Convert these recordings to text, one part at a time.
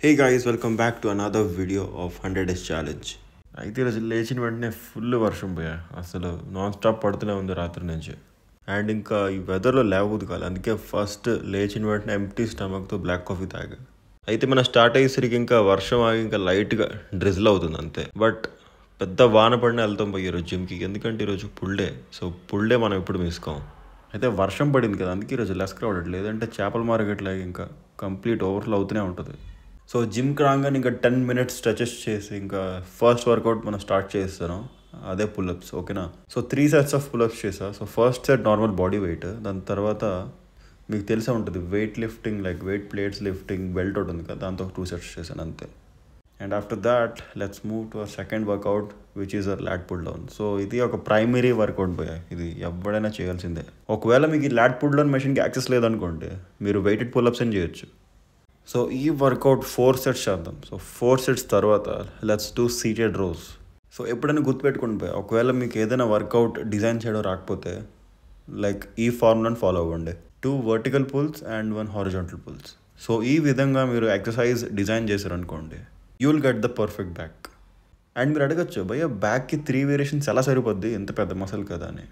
Hey guys, welcome back to another video of 100 Days Challenge. అయితే ఈరోజు లేచిన వెంటనే ఫుల్ వర్షం పోయా, అసలు నాన్ స్టాప్ పడుతూనే ఉంది రాత్రి నుంచి. అండ్ ఇంకా ఈ వెదర్లో లేవద్దు కాదు, అందుకే ఫస్ట్ లేచిన వెంటనే ఎంప్టీ స్టమక్తో బ్లాక్ కాఫీ తాగా. అయితే మనం స్టార్ట్ అయ్యేసరికి ఇంకా వర్షం ఆగి ఇంకా లైట్గా డ్రిజిల్ అవుతుంది అంతే. బట్ పెద్ద వాన పడిన వెళ్తాం పోయి ఈరోజు జిమ్కి, ఎందుకంటే ఈరోజు full day. So full day మనం ఎప్పుడు మిస్కోం. అయితే వర్షం పడింది కదా, అందుకే ఈరోజు లెస్ క్రౌడెడ్, లేదంటే చేపల మార్కెట్ లాగా ఇంకా కంప్లీట్ ఓవర్ఫ్లో అవుతూనే ఉంటుంది. సో జిమ్కి రాగానే ఇంకా 10 minutes స్ట్రెచెస్ చేసి ఇంకా ఫస్ట్ వర్కౌట్ మనం స్టార్ట్ చేస్తాను, అదే పుల్అప్స్. ఓకేనా? సో 3 sets ఆఫ్ పుల్అప్స్ చేసా. So first set normal body weight, దాని తర్వాత మీకు తెలిసే ఉంటుంది weight lifting, like weight plates lifting belt ఒకటి ఉంది కదా, దాంతో 2 sets చేశాను అంతే. And after that let's move to our second workout which is our lat pull down. So ఇది ఒక ప్రైమరీ వర్కౌట్ పోయా, ఇది ఎవడైనా చేయాల్సిందే. ఒకవేళ మీకు ఈ ల్యాట్ పుల్ డౌన్ మెషిన్కి యాక్సెస్ లేదనుకోండి, మీరు వెయిటెడ్ పుల్అప్స్ అని చేయొచ్చు. సో ఈ వర్కౌట్ 4 sets చేద్దాం. సో 4 sets తర్వాత let's do seated rows. So ఎప్పుడైనా గుర్తుపెట్టుకుని పోయి, ఒకవేళ మీకు ఏదైనా వర్కౌట్ డిజైన్ చేయడం రాకపోతే లైక్ ఈ ఫార్ములాని ఫాలో అవ్వండి. 2 vertical pulls and 1 horizontal pulls. So ఈ విధంగా మీరు ఎక్సర్సైజ్ డిజైన్ చేశారనుకోండి, you will get the perfect back. And మీరు అడగచ్చు, భయ్య బ్యాక్కి 3 variations ఎలా సరిపోద్ది, ఎంత పెద్ద మసల్ కదా అని.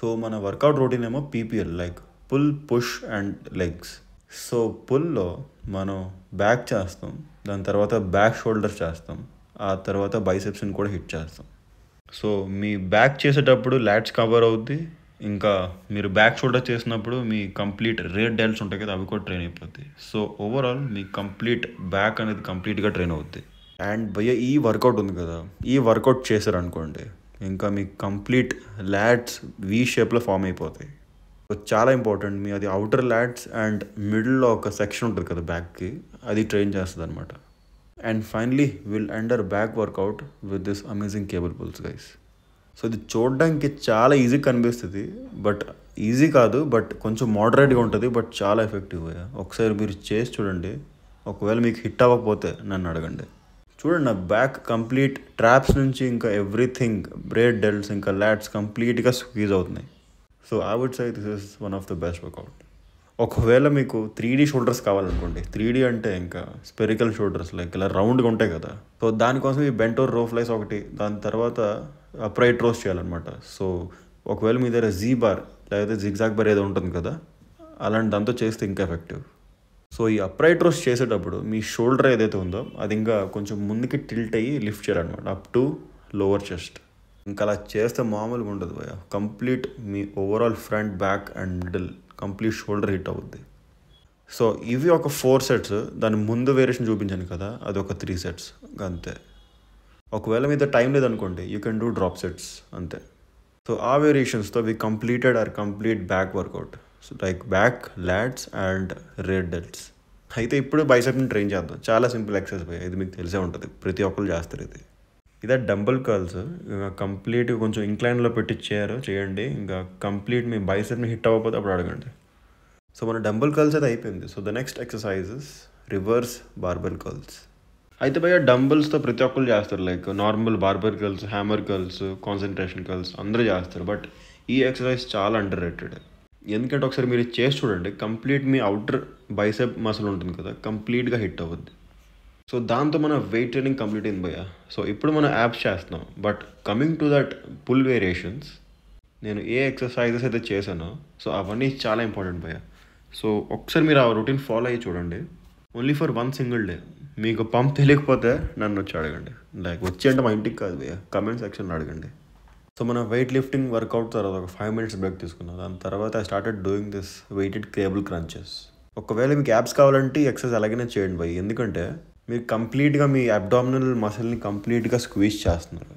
సో మన వర్కౌట్ రొటీన్ ఏమో PPL, like pull, push and legs. So పుల్లో మనం బ్యాక్ చేస్తాం, దాని తర్వాత బ్యాక్ షోల్డర్ చేస్తాం, ఆ తర్వాత బైసెప్స్ని కూడా హిట్ చేస్తాం. సో మీ బ్యాక్ చేసేటప్పుడు లాట్స్ కవర్ అవుద్ది, ఇంకా మీరు బ్యాక్ షోల్డర్ చేసినప్పుడు మీ కంప్లీట్ రేర్ డెల్ట్స్ ఉంటాయి కదా, అవి కూడా ట్రైన్ అయిపోద్ది. సో ఓవరాల్ మీ కంప్లీట్ బ్యాక్ అనేది కంప్లీట్గా ట్రైన్ అవుద్ది. అండ్ భయ్య ఈ వర్కౌట్ ఉంది కదా, ఈ వర్కౌట్ చేశారనుకోండి, ఇంకా మీ కంప్లీట్ లాట్స్ వీ షేప్లో ఫామ్ అయిపోతాయి. చాలా ఇంపార్టెంట్, మీ అది అవుటర్ లాట్స్ అండ్ మిడిల్లో ఒక సెక్షన్ ఉంటుంది కదా బ్యాక్కి, అది ట్రైన్ చేస్తుంది అనమాట. And finally will end our back workout with this amazing cable pulls guys. So ఇది చూడడానికి చాలా ఈజీ కనిపిస్తుంది, బట్ ఈజీ కాదు, బట్ కొంచెం మోడరేట్గా ఉంటుంది, బట్ చాలా ఎఫెక్టివ్. ఒకసారి మీరు చేసి చూడండి, ఒకవేళ మీకు హిట్ అవ్వకపోతే నన్ను అడగండి. చూడండి, నా బ్యాక్ కంప్లీట్ ట్రాప్స్ నుంచి ఇంకా ఎవ్రీథింగ్, బ్రేడ్ డెల్ట్స్ ఇంకా లాట్స్ కంప్లీట్గా స్క్వీజ్ అవుతున్నాయి. So I would say this is one of the best workout. ఒకవేళ మీకు 3D షోల్డర్స్ కావాలనుకోండి, 3D అంటే ఇంకా స్పెరికల్ షోల్డర్స్, లైక్ ఇలా రౌండ్గా ఉంటాయి కదా. సో దానికోసం ఈ బెంట్ ఓవర్ రో ఫ్లైస్ ఒకటి, దాని తర్వాత అప్రైట్ రోస్ చేయాలన్నమాట. సో ఒకవేళ మీ దగ్గర జీ బార్ లేకపోతే జిగ్జాగ్ బార్ ఏదో ఉంటుంది కదా, అలాంటి దాంతో చేస్తే ఇంకా ఎఫెక్టివ్. సో ఈ అప్రైట్ రోస్ చేసేటప్పుడు మీ షోల్డర్ ఏదైతే ఉందో అది ఇంకా కొంచెం ముందుకి టిల్ట్ అయ్యి లిఫ్ట్ చేయాలన్నమాట, అప్ టు లోవర్ చెస్ట్. ఇంకా అలా చేస్తే మామూలుగా ఉండదు భయ్య, complete me overall front, back and middle complete shoulder hit అవుద్ది. సో ఇవి ఒక 4 sets, దాని ముందు వేరియేషన్ చూపించాను కదా, అది ఒక 3 sets అంతే. ఒకవేళ మీద టైం లేదనుకోండి, you can do drop sets అంతే. సో ఆ వేరియేషన్స్తో we completed or complete back workout, so like back, lats and rear delts. అయితే ఇప్పుడు బైసెప్ని ట్రైన్ చేద్దాం. చాలా సింపుల్ ఎక్సర్సైజ్ భయ్య, ఇది మీకు తెలిసే ఉంటుంది, ప్రతి ఒక్కరు చేస్తారు ఇది. ఇదే డంబుల్ కర్ల్స్, ఇంకా కంప్లీట్ కొంచెం ఇంక్లైన్లో పెట్టి చేయండి, ఇంకా కంప్లీట్ మీ బైసెప్ని హిట్ అవ్వకపోతే అప్పుడు అడగండి. సో మన డంబుల్ కర్ల్స్ అయితే అయిపోయింది. So the next exercises reverse barbell curls. అయితే భయ్య డంబుల్స్తో ప్రతి ఒక్కరు చేస్తారు, like normal barbell curls, hammer curls, concentration curls అందరూ చేస్తారు. బట్ ఈ ఎక్సర్సైజ్ చాలా అండర్ రేటెడ్. ఎందుకంటే ఒకసారి మీరు చేసి చూడండి, కంప్లీట్ మీ అవుటర్ బైసెప్ మసిల్ ఉంటుంది కదా, కంప్లీట్గా హిట్ అవ్వద్ది. సో దాంతో మన వెయిట్ ట్రైనింగ్ కంప్లీట్ అయింది భయ్య. సో ఇప్పుడు మనం యాప్స్ చేస్తున్నాం. But coming to that pull variations, నేను ఏ ఎక్సర్సైజెస్ అయితే చేశానో సో అవన్నీ చాలా ఇంపార్టెంట్ భయ్య. సో ఒకసారి మీరు ఆ రొటీన్ ఫాలో అయ్యి చూడండి, ఓన్లీ ఫర్ 1 single డే. మీకు పంప్ తెలియకపోతే నన్ను వచ్చి అడగండి, లైక్ వచ్చి అంటే మా ఇంటికి కాదు భయ్య, కమెంట్ సెక్షన్లో అడగండి. సో మన వెయిట్ లిఫ్టింగ్ వర్కౌట్ తర్వాత ఒక 5 minutes బ్రేక్ తీసుకున్నాం. దాని తర్వాత I started doing this weighted cable crunches. ఒకవేళ మీకు యాప్స్ కావాలంటే ఈ ఎక్సర్సైజ్ అలాగనే చేయండి భయ్య, ఎందుకంటే మీరు కంప్లీట్గా మీ అబ్డామినల్ మసిల్ని కంప్లీట్గా స్క్వీజ్ చేస్తున్నారు,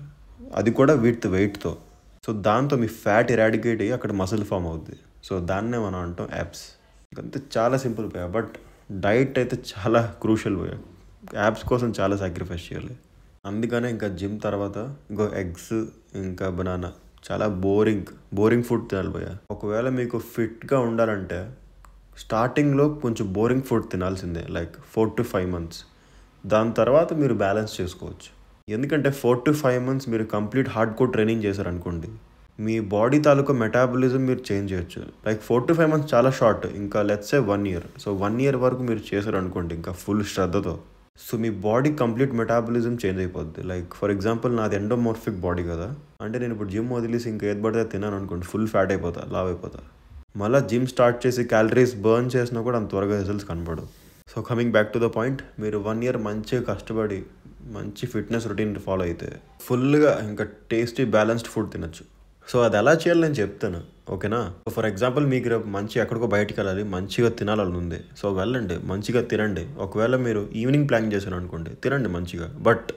అది కూడా విత్ వెయిట్తో. సో దాంతో మీ ఫ్యాట్ ఎరాడికేట్ అయ్యి అక్కడ మసిల్ ఫామ్ అవుద్ది. సో దాన్నే మనం అంటాం యాప్స్. అంతే, చాలా సింపుల్ పోయా. బట్ డైట్ అయితే చాలా క్రూషియల్ పోయా, యాప్స్ కోసం చాలా సాక్రిఫైస్ చేయాలి. అందుకనే ఇంకా జిమ్ తర్వాత ఇంకో ఎగ్స్ ఇంకా బనానా, చాలా బోరింగ్ ఫుడ్ తినాలి పోయా. ఒకవేళ మీకు ఫిట్గా ఉండాలంటే స్టార్టింగ్లో కొంచెం బోరింగ్ ఫుడ్ తినాల్సిందే, లైక్ 4 to 5 months. దాని తర్వాత మీరు బ్యాలెన్స్ చేసుకోవచ్చు. ఎందుకంటే 4 to 5 months మీరు కంప్లీట్ హార్డ్ కోర్ ట్రైనింగ్ చేశారనుకోండి, మీ బాడీ తాలూకా మెటాబలిజం మీరు చేంజ్ చేయొచ్చు. లైక్ 4 to 5 months చాలా షార్ట్, ఇంకా let's say 1 year. So 1 year వరకు మీరు చేశారనుకోండి ఇంకా ఫుల్ శ్రద్ధతో, సో మీ బాడీ కంప్లీట్ మెటాబలిజం చేంజ్ అయిపోద్ది. లైక్ ఫర్ ఎగ్జాంపుల్ నాది ఎండోమోర్ఫిక్ బాడీ కదా, అంటే నేను ఇప్పుడు జిమ్ వదిలేసి ఇంకా ఏది పడితే తిన్నాను అనుకోండి, ఫుల్ ఫ్యాట్ అయిపోతా, లావ్ అయిపోతా. మళ్ళీ జిమ్ స్టార్ట్ చేసి క్యాలరీస్ బర్న్ చేసినా కూడా అంత త్వరగా రిజల్ట్స్ కనపడవు. So coming back to the point, మీరు 1 year మంచిగా కష్టపడి మంచి ఫిట్నెస్ రొటీన్ ఫాలో అయితే ఫుల్గా ఇంకా టేస్టీ బ్యాలెన్స్డ్ ఫుడ్ తినచ్చు. సో అది ఎలా చేయాలి నేను చెప్తాను, ఓకేనా? ఫర్ ఎగ్జాంపుల్ మీకు రేపు మంచి ఎక్కడికో బయటికి వెళ్ళాలి, మంచిగా తినాలని ఉంది, సో వెళ్ళండి, మంచిగా తినండి. ఒకవేళ మీరు ఈవినింగ్ ప్లాన్ చేశారు అనుకోండి, తినండి మంచిగా. బట్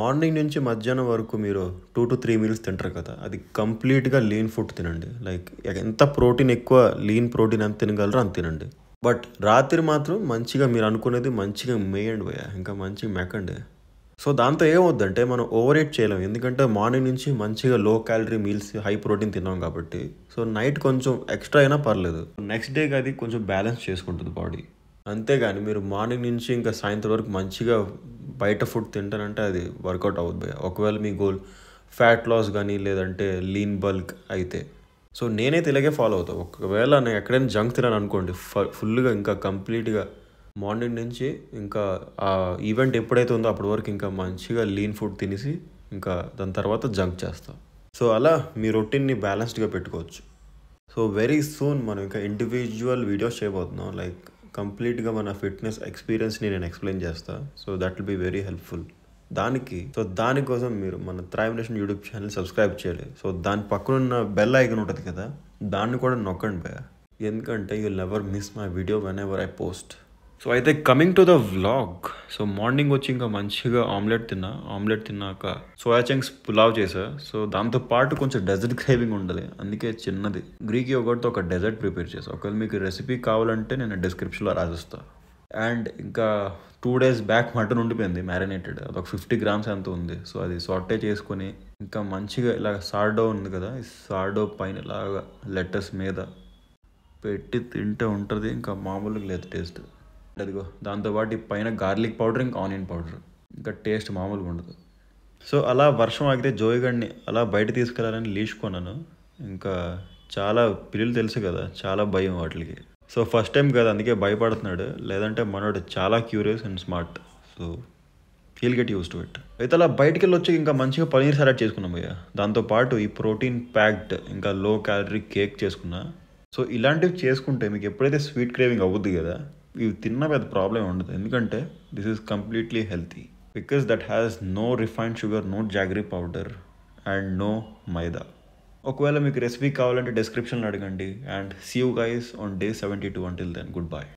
మార్నింగ్ నుంచి మధ్యాహ్నం వరకు మీరు 2 to 3 meals తింటారు కదా, అది కంప్లీట్గా లీన్ ఫుడ్ తినండి. లైక్ ఎంత ప్రోటీన్ ఎక్కువ, లీన్ ప్రోటీన్ ఎంత తినగలరో అంత తినండి. బట్ రాత్రి మాత్రం మంచిగా మీరు అనుకునేది మంచిగా మేయండి భయ్యా, ఇంకా మంచిగా మెక్కండి. సో దాంతో ఏమవుద్దంటే మనం ఓవర్ ఎయిట్ చేయలేం, ఎందుకంటే మార్నింగ్ నుంచి మంచిగా low calorie meals high protein తిన్నాం కాబట్టి. సో నైట్ కొంచెం ఎక్స్ట్రా అయినా పర్లేదు, నెక్స్ట్ డేకి అది కొంచెం బ్యాలెన్స్ చేసుకుంటుంది బాడీ. అంతేగాని మీరు మార్నింగ్ నుంచి ఇంకా సాయంత్రం వరకు మంచిగా బయట ఫుడ్ తింటానంటే అది వర్కౌట్ అవుతుంది. ఒకవేళ మీ గోల్ ఫ్యాట్ లాస్ కానీ లేదంటే లీన్ బల్క్ అయితే. సో నేనైతే ఇలాగే ఫాలో అవుతాను. ఒకవేళ నేను ఎక్కడైనా జంక్ తినాను అనుకోండి, ఫుల్గా ఇంకా కంప్లీట్గా మార్నింగ్ నుంచి ఇంకా ఆ ఈవెంట్ ఎప్పుడైతే ఉందో అప్పటి వరకు ఇంకా మంచిగా లీన్ ఫుడ్ తినేసి ఇంకా దాని తర్వాత జంక్ చేస్తాం. సో అలా మీ రొటీన్ని బ్యాలెన్స్డ్గా పెట్టుకోవచ్చు. సో వెరీ సూన్ మనం ఇంకా ఇండివిజువల్ వీడియోస్ చేయబోతున్నాం, లైక్ కంప్లీట్గా మన ఫిట్నెస్ ఎక్స్పీరియన్స్ని నేను ఎక్స్ప్లెయిన్ చేస్తాను. So that will be very helpful. దానికోసం మీరు మన Thrive Nation YouTube channel subscribe చేయాలి. సో దాని పక్కన బెల్ ఐకాన్ ఉంటుంది కదా, దాన్ని కూడా నొక్కండి భయ్యా, ఎందుకంటే you will never miss my video whenever I post. So అయితే coming to the vlog. So morning వచ్చి ఇంకా మంచిగా ఆమ్లెట్ తిన్నాక సోయా చంక్స్ పులావ్ చేసా. సో దాంతోపాటు కొంచెం డెజర్ట్ క్రేవింగ్ ఉండాలి, అందుకే చిన్నది గ్రీక్ యోగర్ట్తో ఒక డెజర్ట్ ప్రిపేర్ చేసా. ఒకవేళ మీకు రెసిపీ కావాలంటే నేను డిస్క్రిప్షన్లో రాసిస్తాను. అండ్ ఇంకా 2 days బ్యాక్ మటన్ ఉండిపోయింది మ్యారినేటెడ్, అదొక 50 grams ఎంత ఉంది. సో అది సాటే చేసుకొని ఇంకా మంచిగా ఇలా సార్డో ఉంది కదా, ఈ సార్డో పైన ఇలాగా లెటర్స్ మీద పెట్టి తింటే ఉంటుంది ఇంకా మామూలుగా లేదు టేస్ట్. అదిగో దాంతోపాటు పైన గార్లిక్ పౌడర్ ఇంకా ఆనియన్ పౌడర్, ఇంకా టేస్ట్ మామూలుగా ఉండదు. సో అలా వర్షం ఆగితే జోయిగడ్ని అలా బయట తీసుకెళ్ళాలని లీష్ కొన్నాను. ఇంకా చాలా పిల్లలు తెలుసు కదా, చాలా భయం వాటికి. సో ఫస్ట్ టైం కదా అందుకే భయపడుతున్నాడు, లేదంటే మనోడు చాలా curious and smart. So heal get use to it. అయితే అలా బయటికి వెళ్ళి వచ్చి ఇంకా మంచిగా పనీర్ సలాడ్ చేసుకున్నాం భయ్యా. దాంతోపాటు ఈ ప్రోటీన్ ప్యాక్డ్ ఇంకా లో క్యాలరీ కేక్ చేసుకున్నా. సో ఇలాంటివి చేసుకుంటే మీకు ఎప్పుడైతే స్వీట్ క్రేవింగ్ అవుద్ది కదా, ఇవి తిన్న పెద్ద ప్రాబ్లం ఉండదు, ఎందుకంటే this is completely healthy because that has no refined sugar, no jaggery powder and no maida. ఒకవేళ మీకు రెసిపీ కావాలంటే డిస్క్రిప్షన్లో అడగండి. And see you guys on day 72. Until then, goodbye.